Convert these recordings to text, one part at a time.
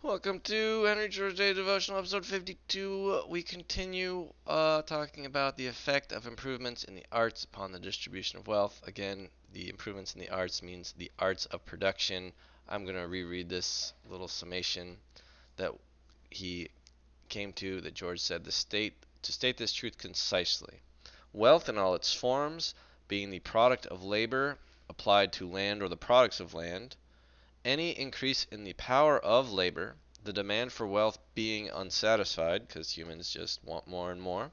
Welcome to Henry George Day Devotional, episode 52. We continue talking about the effect of improvements in the arts upon the distribution of wealth. Again, the improvements in the arts means the arts of production. I'm going to reread this little summation that he came to, that George said, to state this truth concisely. Wealth in all its forms, being the product of labor applied to land or the products of land, any increase in the power of labor, the demand for wealth being unsatisfied, because humans just want more and more,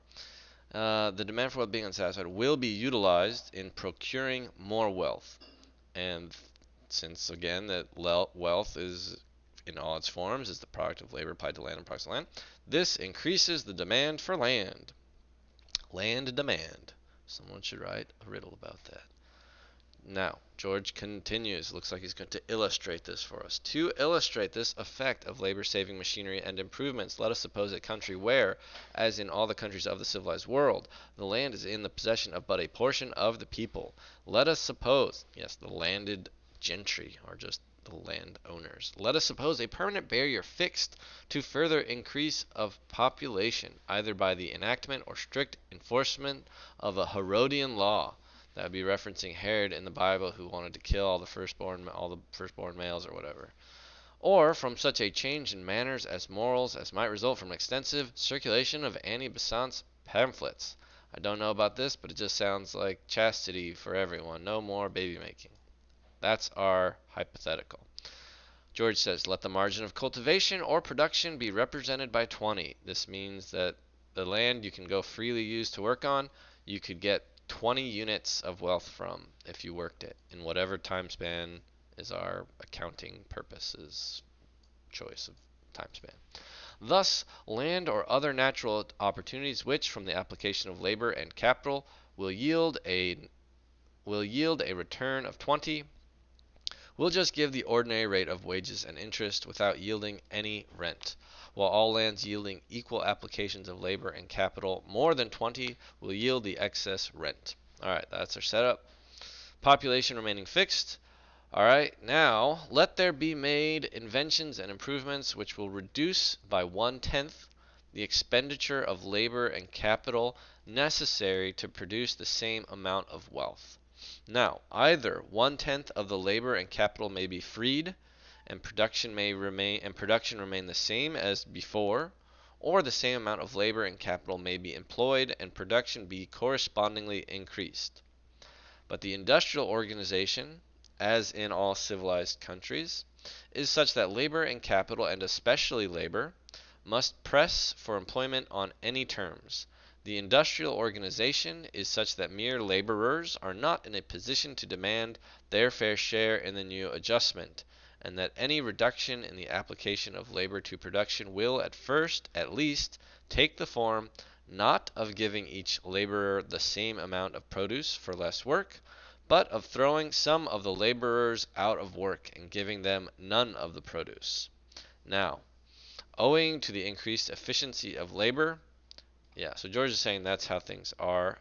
the demand for wealth being unsatisfied will be utilized in procuring more wealth. And since, again, that wealth is in all its forms is the product of labor applied to land and products of land, this increases the demand for land. Land demand. Someone should write a riddle about that. Now, George continues. Looks like he's going to illustrate this for us. To illustrate this effect of labor-saving machinery and improvements, let us suppose a country where, as in all the countries of the civilized world, the land is in the possession of but a portion of the people. Let us suppose, yes, the landed gentry, or just the land owners. Let us suppose a permanent barrier fixed to further increase of population, either by the enactment or strict enforcement of a Herodian law. That would be referencing Herod in the Bible, who wanted to kill all the firstborn males or whatever. Or from such a change in manners as morals as might result from extensive circulation of Annie Besant's pamphlets. I don't know about this, but it just sounds like chastity for everyone. No more baby making. That's our hypothetical. George says, let the margin of cultivation or production be represented by 20. This means that the land you can go freely use to work on, you could get 20 units of wealth from if you worked it in whatever time span is our accounting purposes choice of time span. Thus, land or other natural opportunities which, from the application of labor and capital, will yield a return of 20 will just give the ordinary rate of wages and interest without yielding any rent, while all lands yielding equal applications of labor and capital more than 20 will yield the excess rent. Alright, that's our setup. Population remaining fixed. Alright, now let there be made inventions and improvements which will reduce by 1/10 the expenditure of labor and capital necessary to produce the same amount of wealth. Now, either 1/10 of the labor and capital may be freed, and production remain the same as before, or the same amount of labor and capital may be employed and production be correspondingly increased. But the industrial organization, as in all civilized countries, is such that labor and capital, and especially labor, must press for employment on any terms. The industrial organization is such that mere laborers are not in a position to demand their fair share in the new adjustment, and that any reduction in the application of labor to production will at first, at least, take the form, not of giving each laborer the same amount of produce for less work, but of throwing some of the laborers out of work and giving them none of the produce. Now, owing to the increased efficiency of labor, yeah, so George is saying that's how things are,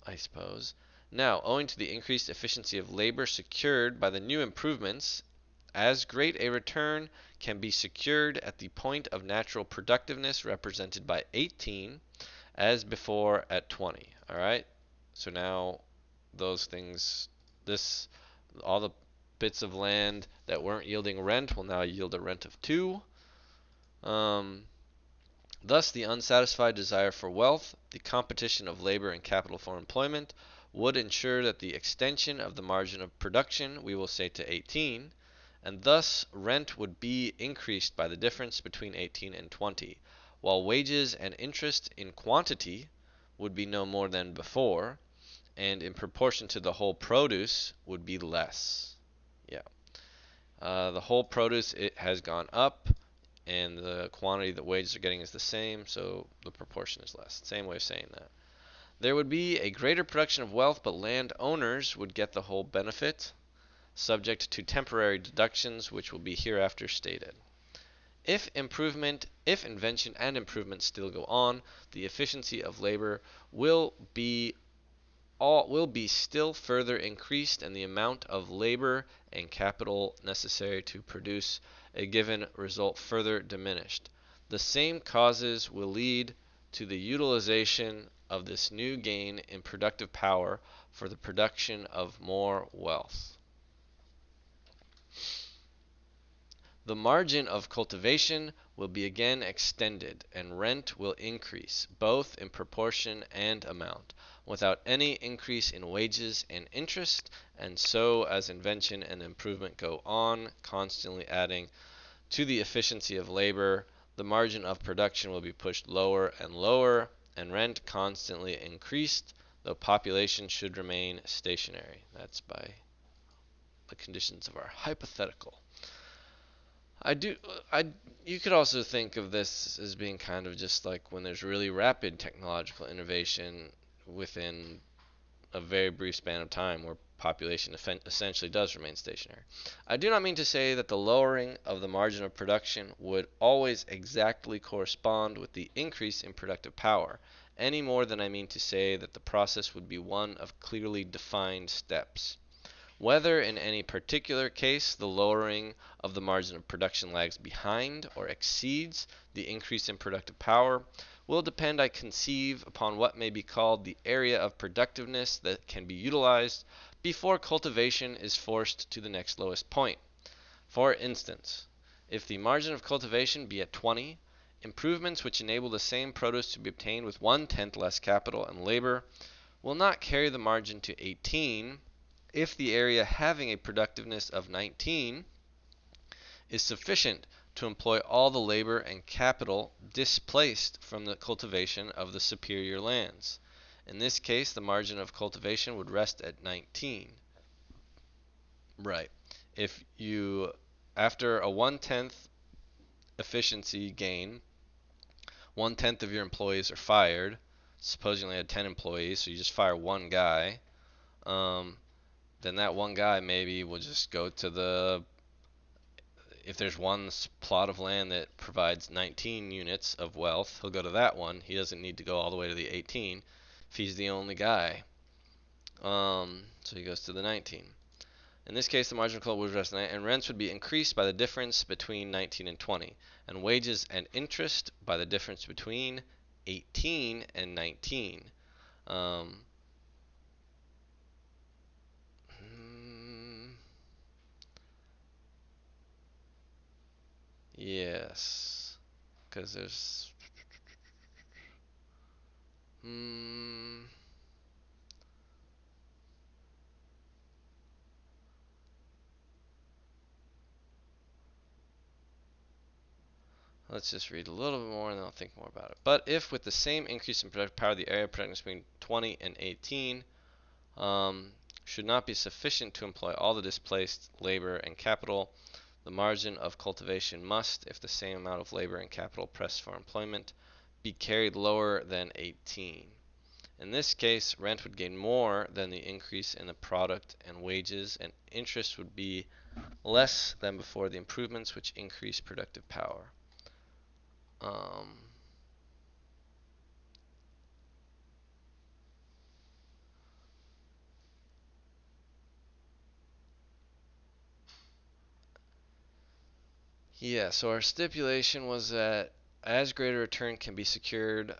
I suppose. Now, owing to the increased efficiency of labor secured by the new improvements, as great a return can be secured at the point of natural productiveness represented by 18 as before at 20. All right? So now those things, all the bits of land that weren't yielding rent will now yield a rent of 2. Thus, the unsatisfied desire for wealth, the competition of labor and capital for employment, would ensure that the extension of the margin of production, we will say to 18, and thus rent would be increased by the difference between 18 and 20, while wages and interest in quantity would be no more than before, and in proportion to the whole produce would be less. Yeah. The whole produce, it has gone up, and the quantity that wages are getting is the same, so the proportion is less. Same way of saying that. There would be a greater production of wealth, but land owners would get the whole benefit, subject to temporary deductions, which will be hereafter stated. If invention and improvement still go on, the efficiency of labor will be all will be still further increased and the amount of labor and capital necessary to produce a given result further diminished. The same causes will lead to the utilization of this new gain in productive power for the production of more wealth. The margin of cultivation will be again extended, and rent will increase, both in proportion and amount, without any increase in wages and interest, and so as invention and improvement go on, constantly adding to the efficiency of labor, the margin of production will be pushed lower and lower, and rent constantly increased, though population should remain stationary. That's by the conditions of our hypothetical. I do. You could also think of this as being kind of just like when there's really rapid technological innovation within a very brief span of time where population essentially does remain stationary. I do not mean to say that the lowering of the margin of production would always exactly correspond with the increase in productive power, any more than I mean to say that the process would be one of clearly defined steps. Whether in any particular case the lowering of the margin of production lags behind or exceeds the increase in productive power will depend, I conceive, upon what may be called the area of productiveness that can be utilized before cultivation is forced to the next lowest point. For instance, if the margin of cultivation be at 20, improvements which enable the same produce to be obtained with 1/10 less capital and labor will not carry the margin to 18 if the area having a productiveness of 19 is sufficient to employ all the labor and capital displaced from the cultivation of the superior lands. In this case, the margin of cultivation would rest at 19. Right. If you, after a 1/10 efficiency gain, 1/10 of your employees are fired. Suppose you only had 10 employees, so you just fire one guy. Then that one guy maybe will just go to if there's one plot of land that provides 19 units of wealth, he'll go to that one. He doesn't need to go all the way to the 18 if he's the only guy. So he goes to the 19. In this case, the marginal call would rest, and rents would be increased by the difference between 19 and 20, and wages and interest by the difference between 18 and 19. Yes, because there's let's just read a little bit more and then I'll think more about it. But if with the same increase in productive power, the area of production between 20 and 18 should not be sufficient to employ all the displaced labor and capital, the margin of cultivation must, if the same amount of labor and capital pressed for employment, be carried lower than 18. In this case, rent would gain more than the increase in the product, and wages and interest would be less than before the improvements which increase productive power. Yeah, so our stipulation was that as greater return can be secured,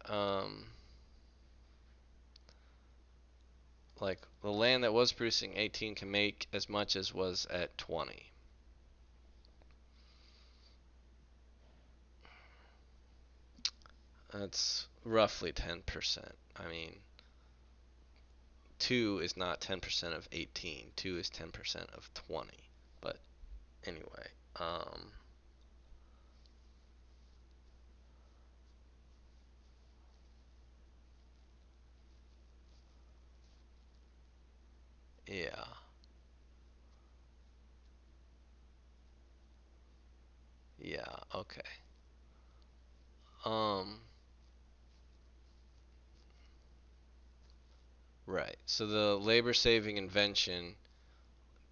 like the land that was producing 18 can make as much as was at 20. That's roughly 10%. I mean, 2 is not 10% of 18. 2 is 10% of 20. But anyway, yeah. Yeah, okay. Um, right. So the labor saving invention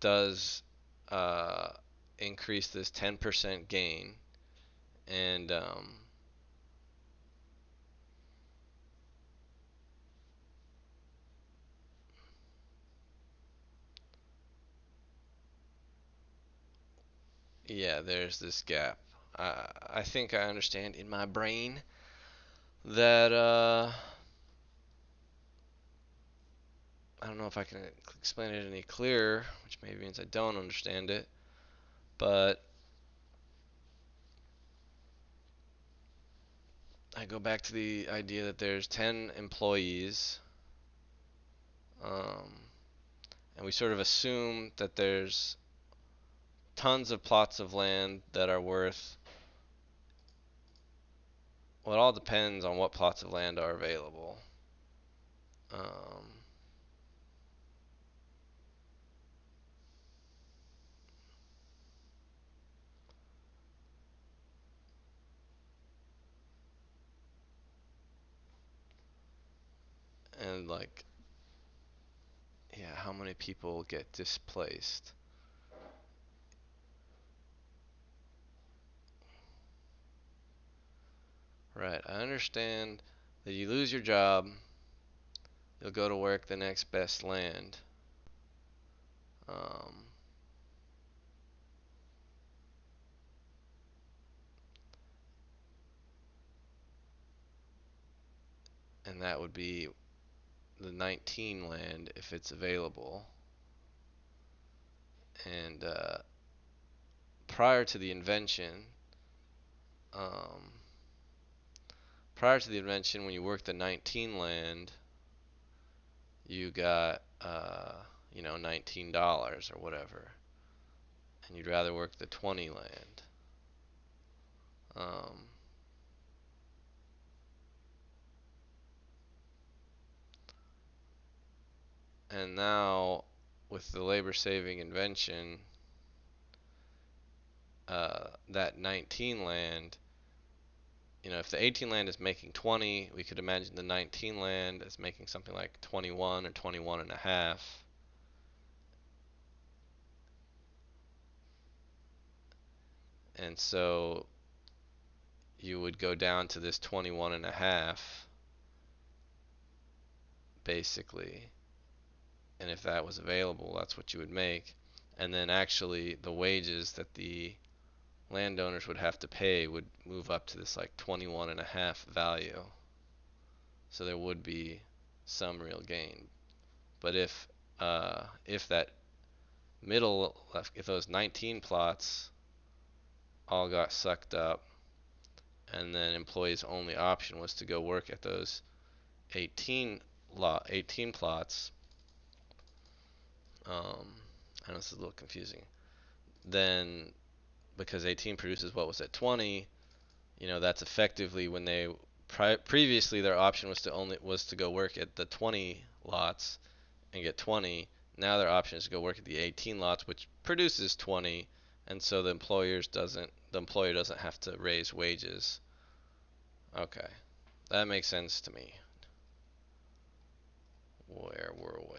does uh, increase this 10% gain, and Yeah, there's this gap. I think I understand in my brain that I don't know if I can explain it any clearer, which maybe means I don't understand it, but I go back to the idea that there's 10 employees, um, and we sort of assume that there's tons of plots of land that are worth, well, it all depends on what plots of land are available. Um, and like, yeah, how many people get displaced? Right, I understand that you lose your job, you'll go to work the next best land. Um, and that would be the 19 land if it's available. And prior to the invention, um, prior to the invention, when you worked the 19 land, you got $19 or whatever, and you'd rather work the 20 land. Um, and now, with the labor-saving invention, that 19 land, if the 18 land is making 20, we could imagine the 19 land is making something like 21 or 21 and a half. And so you would go down to this 21 and a half, basically. And if that was available, that's what you would make. And then actually the wages that the landowners would have to pay would move up to this like 21 and a half value. So there would be some real gain. But if that middle left, if those 19 plots all got sucked up, and then employees' only option was to go work at those 18 plots. I know this is a little confusing. Then, because 18 produces what was at 20, that's effectively when they previously their option was to go work at the 20 lots and get 20. Now their option is to go work at the 18 lots, which produces 20, and so the employer doesn't have to raise wages. Okay, that makes sense to me. Where were we?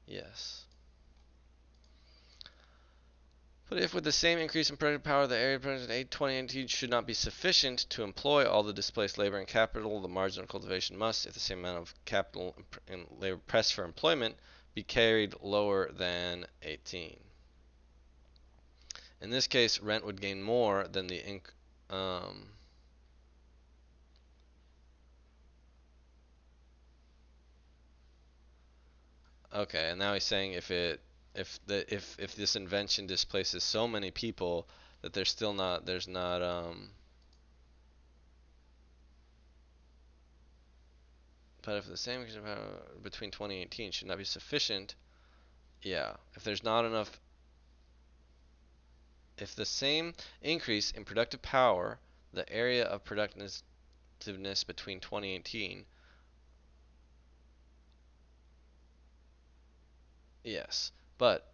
Yes. But if with the same increase in productive power, the area present in 2018 should not be sufficient to employ all the displaced labor and capital, the marginal cultivation must, if the same amount of capital and labor pressed for employment, be carried lower than 18. In this case, rent would gain more than the okay, and now he's saying if this invention displaces so many people that there's not but if the same between 2018 should not be sufficient, yeah, if the same increase in productive power, the area of productiveness between 2018, yes, but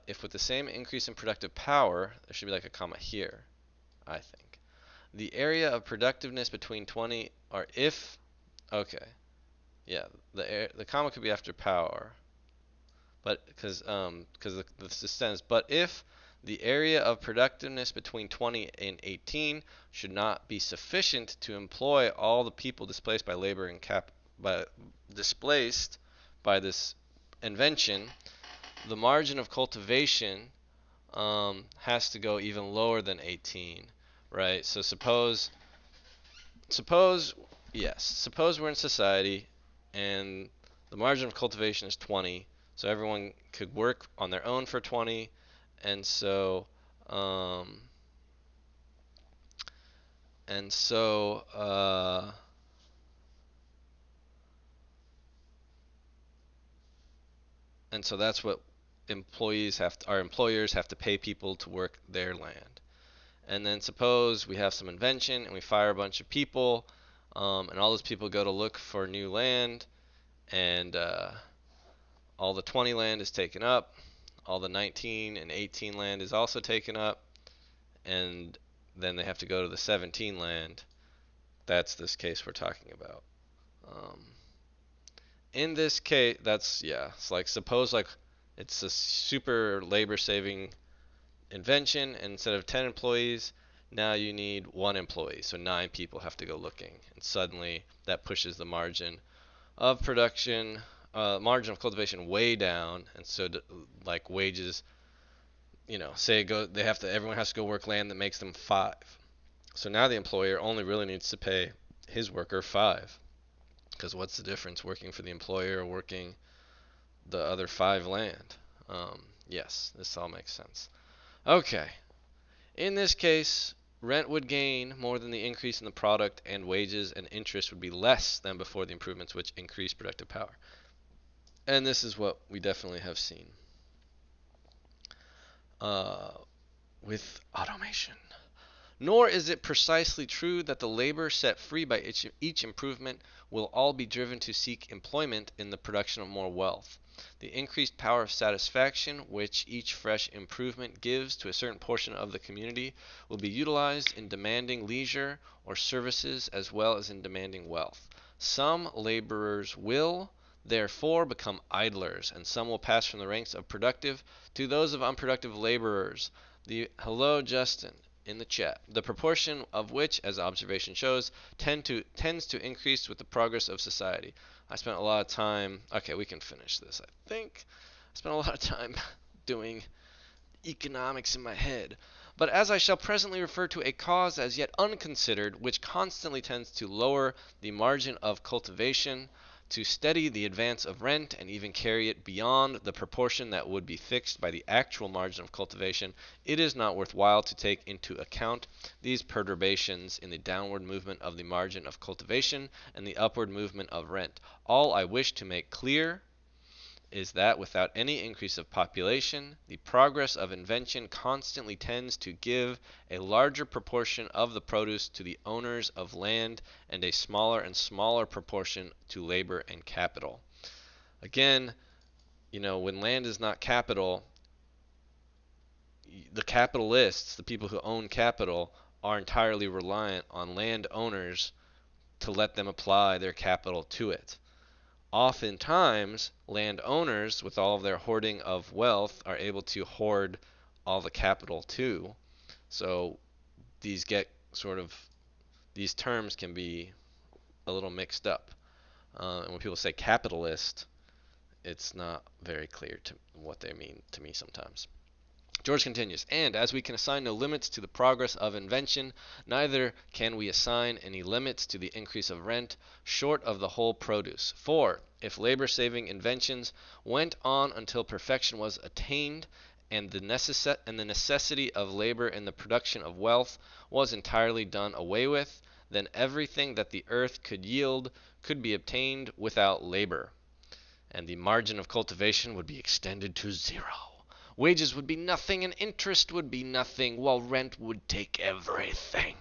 if with the same increase in productive power, there should be like a comma here, I think. The area of productiveness between 20, or if, okay, yeah, the comma could be after power, but because the sentence, but if the area of productiveness between 20 and 18 should not be sufficient to employ all the people displaced by labor and displaced by this invention, the margin of cultivation has to go even lower than 18, right? So suppose, yes, suppose we're in society and the margin of cultivation is 20, so everyone could work on their own for 20, and so, um, and so, uh, and so that's what our employers have to pay people to work their land. And then suppose we have some invention and we fire a bunch of people, and all those people go to look for new land, and all the 20 land is taken up, all the 19 and 18 land is also taken up, and then they have to go to the 17 land. That's this case we're talking about. Um, in this case, yeah, it's like suppose like it's a super labor saving invention, and instead of 10 employees, now you need one employee. So 9 people have to go looking, and suddenly that pushes the margin of production, margin of cultivation way down, and so like wages, say everyone has to go work land that makes them 5. So now the employer only really needs to pay his worker 5, because what's the difference working for the employer or working the other 5 land? Yes, this all makes sense. Okay, in this case, rent would gain more than the increase in the product, and wages and interest would be less than before the improvements, which increase productive power. And this is what we definitely have seen uh, with automation. Nor is it precisely true that the labor set free by each improvement will all be driven to seek employment in the production of more wealth. The increased power of satisfaction which each fresh improvement gives to a certain portion of the community will be utilized in demanding leisure or services as well as in demanding wealth. Some laborers will, therefore, become idlers, and some will pass from the ranks of productive to those of unproductive laborers. Hello, Justin, in the chat, the proportion of which, as observation shows, tends to increase with the progress of society. I spent a lot of time. Okay, we can finish this, I think. I spent a lot of time doing economics in my head. But as I shall presently refer to a cause as yet unconsidered, which constantly tends to lower the margin of cultivation, to steady the advance of rent, and even carry it beyond the proportion that would be fixed by the actual margin of cultivation, it is not worth while to take into account these perturbations in the downward movement of the margin of cultivation and the upward movement of rent. All I wish to make clear is that without any increase of population, the progress of invention constantly tends to give a larger proportion of the produce to the owners of land and a smaller and smaller proportion to labor and capital. Again, when land is not capital, the capitalists, the people who own capital, are entirely reliant on landowners to let them apply their capital to it. Oftentimes, landowners, with all of their hoarding of wealth, are able to hoard all the capital too. So these these terms can be a little mixed up. And when people say capitalist, it's not very clear to what they mean to me sometimes. George continues, and as we can assign no limits to the progress of invention, neither can we assign any limits to the increase of rent, short of the whole produce. For, if labor-saving inventions went on until perfection was attained, and the necessity of labor in the production of wealth was entirely done away with, then everything that the earth could yield could be obtained without labor, and the margin of cultivation would be extended to 0. Wages would be nothing, and interest would be nothing, while rent would take everything.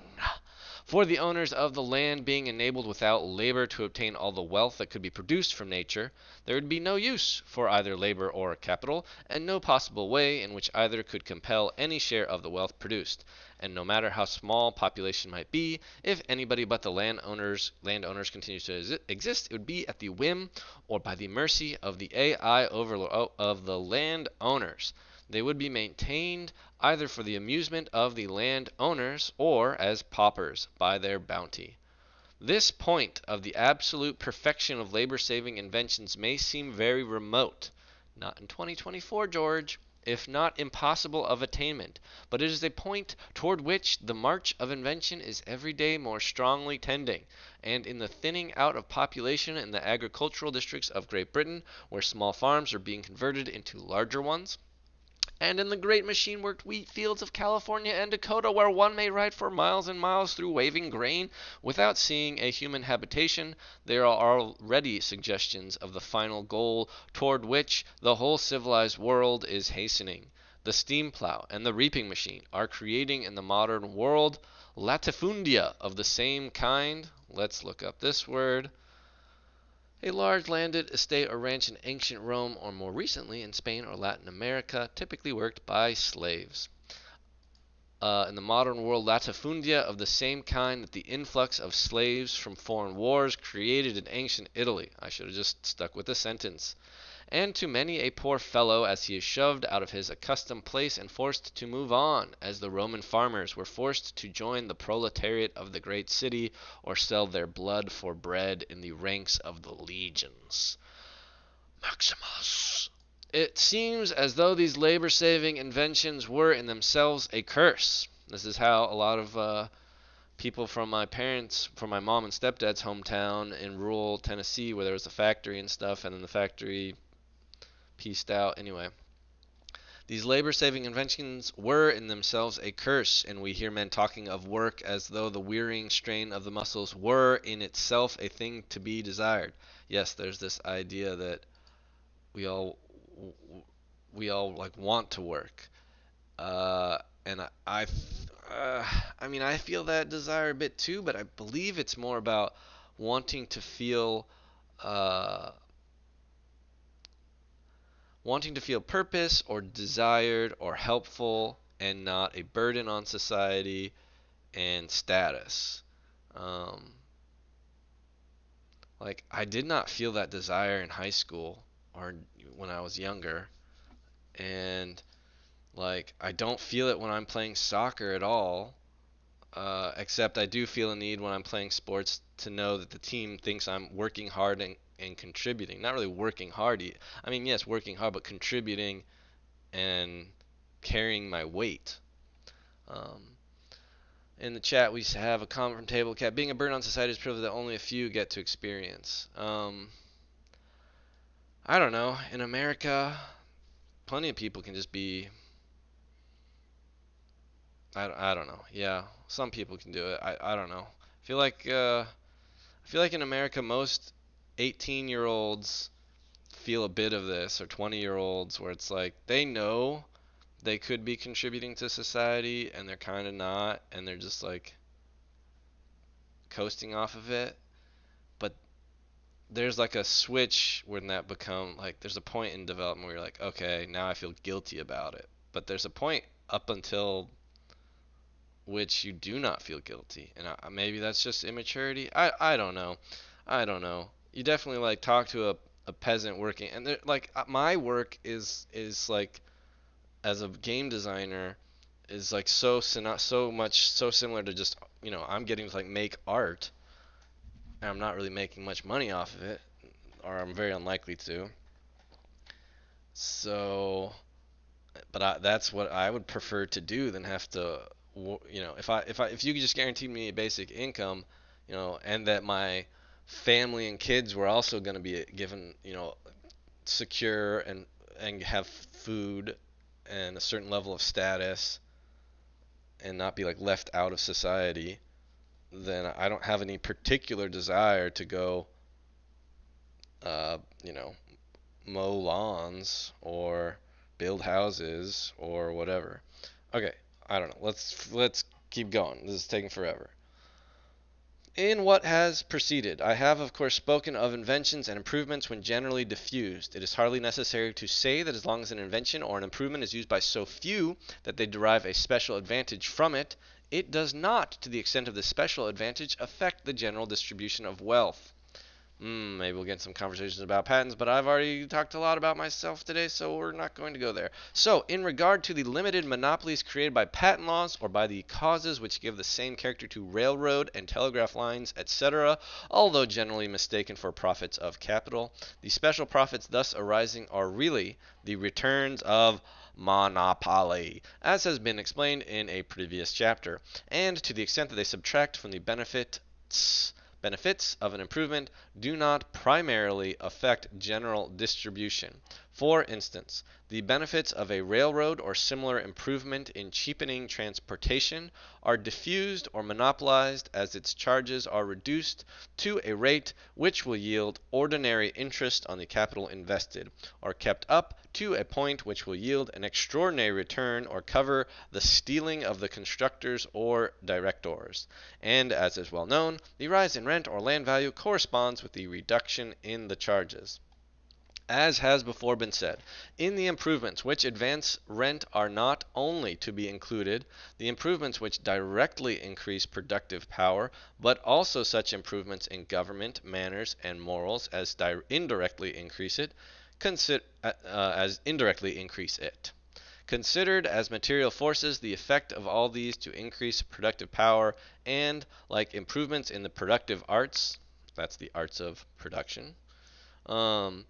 For the owners of the land being enabled without labor to obtain all the wealth that could be produced from nature, there would be no use for either labor or capital, and no possible way in which either could compel any share of the wealth produced. And no matter how small population might be, if anybody but the landowners continues to exist, it would be at the whim or by the mercy of the AI of the landowners. They would be maintained either for the amusement of the landowners or as paupers by their bounty. This point of the absolute perfection of labor-saving inventions may seem very remote. Not in 2024, George. If not impossible of attainment, but it is a point toward which the march of invention is every day more strongly tending, and in the thinning out of population in the agricultural districts of Great Britain, where small farms are being converted into larger ones, and in the great machine-worked wheat fields of California and Dakota, where one may ride for miles and miles through waving grain without seeing a human habitation, there are already suggestions of the final goal toward which the whole civilized world is hastening. The steam plow and the reaping machine are creating in the modern world latifundia of the same kind. Let's look up this word. A large landed estate or ranch in ancient Rome, or more recently in Spain or Latin America, typically worked by slaves. In the modern world, latifundia of the same kind that the influx of slaves from foreign wars created in ancient Italy. I should have just stuck with the sentence. And to many a poor fellow as he is shoved out of his accustomed place and forced to move on, as the Roman farmers were forced to join the proletariat of the great city or sell their blood for bread in the ranks of the legions. Maximus. It seems as though these labor-saving inventions were in themselves a curse. This is how a lot of people from my mom and stepdad's hometown in rural Tennessee, where there was a factory and stuff, and then the factory pieced out. Anyway, these labor-saving inventions were in themselves a curse, and we hear men talking of work as though the wearying strain of the muscles were in itself a thing to be desired. Yes, there's this idea that we all like want to work, and I feel that desire a bit too, but I believe it's more about wanting to feel uh, purpose or desired or helpful and not a burden on society and status. Um, like, I did not feel that desire in high school or when I was younger, and like I don't feel it when I'm playing soccer at all. Except I do feel a need when I'm playing sports to know that the team thinks I'm working hard and contributing. Not really working hard. I mean, yes, working hard, but contributing and carrying my weight. Um, in the chat, we have a comment from Table Cat. Being a burden on society is privilege that only a few get to experience. I don't know. In America, plenty of people can just be. I don't know. Yeah, some people can do it. I don't know. I feel like in America most 18-year-olds feel a bit of this, or 20-year-olds, where it's like they know they could be contributing to society and they're kind of not, and they're just like coasting off of it. But there's like a switch when that become like there's a point in development where you're like, okay, now I feel guilty about it. But there's a point up until which you do not feel guilty, and maybe that's just immaturity. I don't know. I don't know. You definitely like talk to a peasant working, and like my work is like as a game designer is like so similar to just I'm getting to like make art, and I'm not really making much money off of it, or I'm very unlikely to. So, but that's what I would prefer to do than have to, if you could just guarantee me a basic income, and that my family and kids were also going to be given, secure and have food and a certain level of status and not be like left out of society, then I don't have any particular desire to go, uh, you know, mow lawns or build houses or whatever. Okay, I don't know. Let's keep going. This is taking forever. In what has preceded, I have of course spoken of inventions and improvements when generally diffused. It is hardly necessary to say that as long as an invention or an improvement is used by so few that they derive a special advantage from it, it does not, to the extent of this special advantage, affect the general distribution of wealth. Maybe we'll get some conversations about patents, but I've already talked a lot about myself today, so we're not going to go there. So, in regard to the limited monopolies created by patent laws or by the causes which give the same character to railroad and telegraph lines, etc., although generally mistaken for profits of capital, the special profits thus arising are really the returns of monopoly, as has been explained in a previous chapter, and to the extent that they subtract from the benefits of an improvement do not primarily affect general distribution. For instance, the benefits of a railroad or similar improvement in cheapening transportation are diffused or monopolized as its charges are reduced to a rate which will yield ordinary interest on the capital invested, or kept up to a point which will yield an extraordinary return or cover the stealing of the constructors or directors. And, as is well known, the rise in rent or land value corresponds with the reduction in the charges. As has before been said, in the improvements which advance rent are not only to be included the improvements which directly increase productive power, but also such improvements in government, manners, and morals as indirectly increase it. Considered as material forces, the effect of all these to increase productive power and, like improvements in the productive arts, that's the arts of production, um,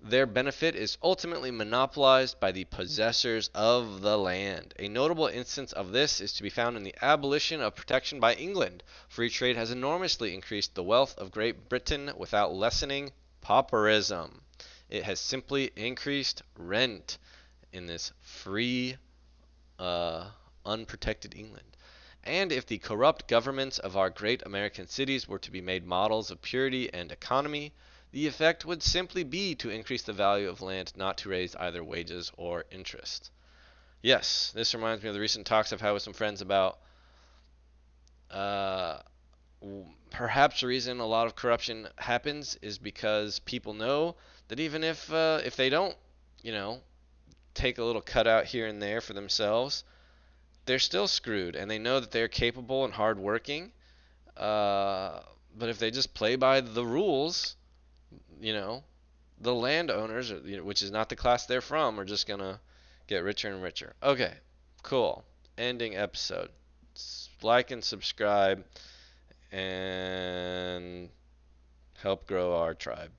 their benefit is ultimately monopolized by the possessors of the land. A notable instance of this is to be found in the abolition of protection by England. Free trade has enormously increased the wealth of Great Britain without lessening pauperism. It has simply increased rent in this free, unprotected England. And if the corrupt governments of our great American cities were to be made models of purity and economy, the effect would simply be to increase the value of land, not to raise either wages or interest. Yes, this reminds me of the recent talks I've had with some friends about uh, perhaps the reason a lot of corruption happens is because people know that even if they don't, you know, take a little cutout here and there for themselves, they're still screwed, and they know that they're capable and hardworking. Uh, but if they just play by the rules, you know, the landowners, which is not the class they're from, are just gonna get richer and richer. Okay, cool. Ending episode. Like and subscribe and help grow our tribe.